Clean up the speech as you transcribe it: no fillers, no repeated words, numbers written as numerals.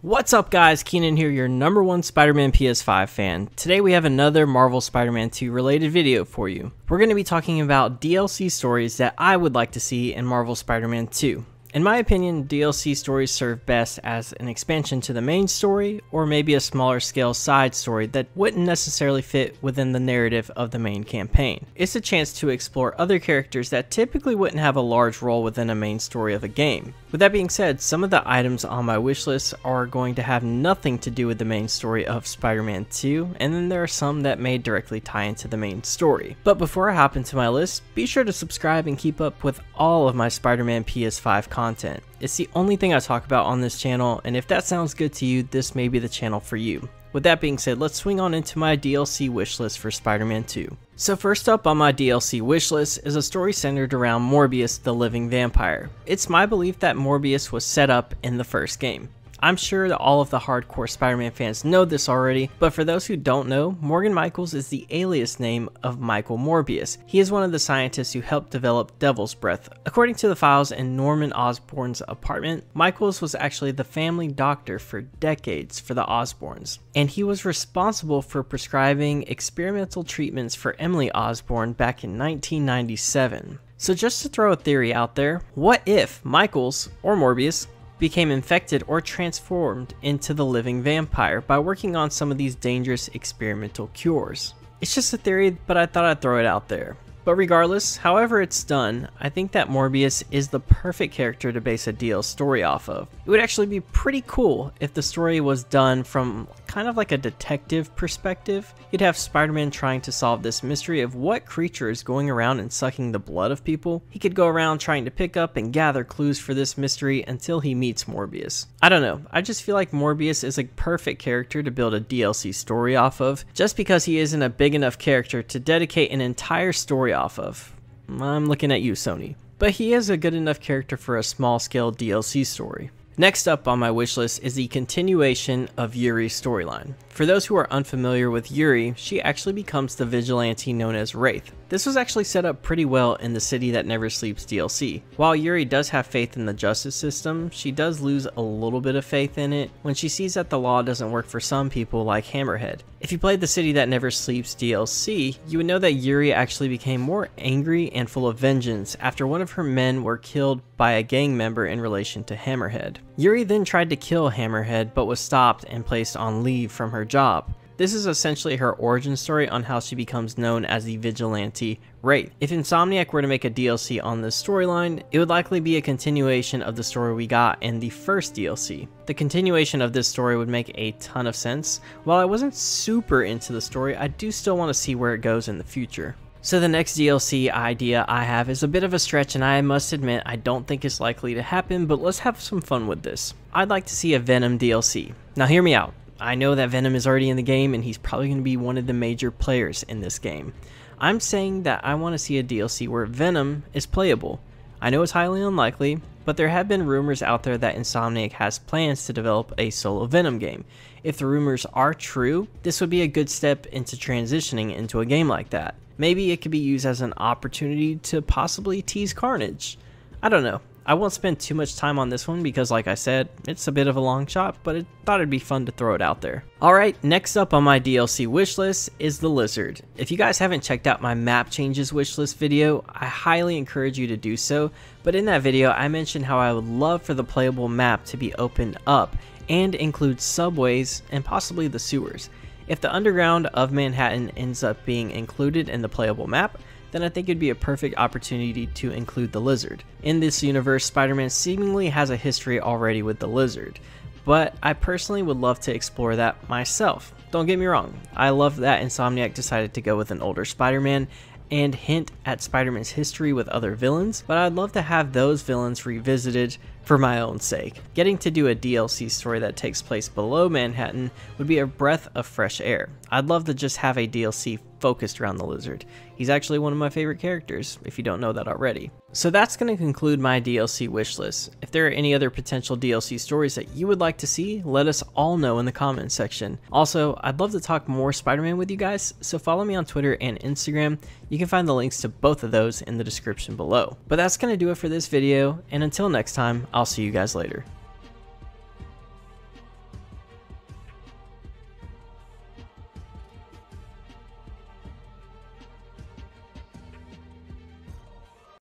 What's up guys, Keenan here, your #1 Spider-Man PS5 fan. Today we have another Marvel Spider-Man 2 related video for you. We're going to be talking about DLC stories that I would like to see in Marvel Spider-Man 2. In my opinion, DLC stories serve best as an expansion to the main story, or maybe a smaller scale side story that wouldn't necessarily fit within the narrative of the main campaign. It's a chance to explore other characters that typically wouldn't have a large role within a main story of a game. With that being said, some of the items on my wishlist are going to have nothing to do with the main story of Spider-Man 2, and then there are some that may directly tie into the main story. But before I hop into my list, be sure to subscribe and keep up with all of my Spider-Man PS5 content. It's the only thing I talk about on this channel, and if that sounds good to you, this may be the channel for you. With that being said, let's swing on into my DLC wishlist for Spider-Man 2. So first up on my DLC wishlist is a story centered around Morbius the Living Vampire. It's my belief that Morbius was set up in the first game. I'm sure that all of the hardcore Spider-Man fans know this already, but for those who don't know, Morgan Michaels is the alias name of Michael Morbius. He is one of the scientists who helped develop Devil's Breath. According to the files in Norman Osborn's apartment, Michaels was actually the family doctor for decades for the Osborns, and he was responsible for prescribing experimental treatments for Emily Osborn back in 1997. So just to throw a theory out there, what if Michaels, or Morbius, became infected or transformed into the living vampire by working on some of these dangerous experimental cures? It's just a theory, but I thought I'd throw it out there. But regardless, however it's done, I think that Morbius is the perfect character to base a DL story off of. It would actually be pretty cool if the story was done from kind of like a detective perspective. You'd have Spider-Man trying to solve this mystery of what creature is going around and sucking the blood of people. He could go around trying to pick up and gather clues for this mystery until he meets Morbius. I don't know, I just feel like Morbius is a perfect character to build a DLC story off of, just because he isn't a big enough character to dedicate an entire story off of. I'm looking at you, Sony. But he is a good enough character for a small scale DLC story. Next up on my wishlist is the continuation of Yuri's storyline. For those who are unfamiliar with Yuri, she actually becomes the vigilante known as Wraith. This was actually set up pretty well in the City That Never Sleeps DLC. While Yuri does have faith in the justice system, she does lose a little bit of faith in it when she sees that the law doesn't work for some people like Hammerhead. If you played the City That Never Sleeps DLC, you would know that Yuri actually became more angry and full of vengeance after one of her men were killed by a gang member in relation to Hammerhead. Yuri then tried to kill Hammerhead but was stopped and placed on leave from her job. This is essentially her origin story on how she becomes known as the vigilante Wraith. If Insomniac were to make a DLC on this storyline, it would likely be a continuation of the story we got in the first DLC. The continuation of this story would make a ton of sense. While I wasn't super into the story, I do still want to see where it goes in the future. So the next DLC idea I have is a bit of a stretch, and I must admit I don't think it's likely to happen, but let's have some fun with this. I'd like to see a Venom DLC. Now hear me out. I know that Venom is already in the game and he's probably going to be one of the major players in this game. I'm saying that I want to see a DLC where Venom is playable. I know it's highly unlikely, but there have been rumors out there that Insomniac has plans to develop a solo Venom game. If the rumors are true, this would be a good step into transitioning into a game like that. Maybe it could be used as an opportunity to possibly tease Carnage. I don't know. I won't spend too much time on this one because, like I said, it's a bit of a long shot, but I thought it'd be fun to throw it out there. Alright, next up on my DLC wishlist is the Lizard. If you guys haven't checked out my map changes wishlist video, I highly encourage you to do so, but in that video I mentioned how I would love for the playable map to be opened up and include subways and possibly the sewers. If the underground of Manhattan ends up being included in the playable map, then I think it'd be a perfect opportunity to include the Lizard. In this universe, Spider-Man seemingly has a history already with the Lizard, but I personally would love to explore that myself. Don't get me wrong, I love that Insomniac decided to go with an older Spider-Man and hint at Spider-Man's history with other villains, but I'd love to have those villains revisited for my own sake. Getting to do a DLC story that takes place below Manhattan would be a breath of fresh air. I'd love to just have a DLC focused around the Lizard. He's actually one of my favorite characters, if you don't know that already. So that's going to conclude my DLC wishlist. If there are any other potential DLC stories that you would like to see, let us all know in the comments section. Also, I'd love to talk more Spider-Man with you guys, so follow me on Twitter and Instagram. You can find the links to both of those in the description below. But that's going to do it for this video, and until next time, I'll see you guys later.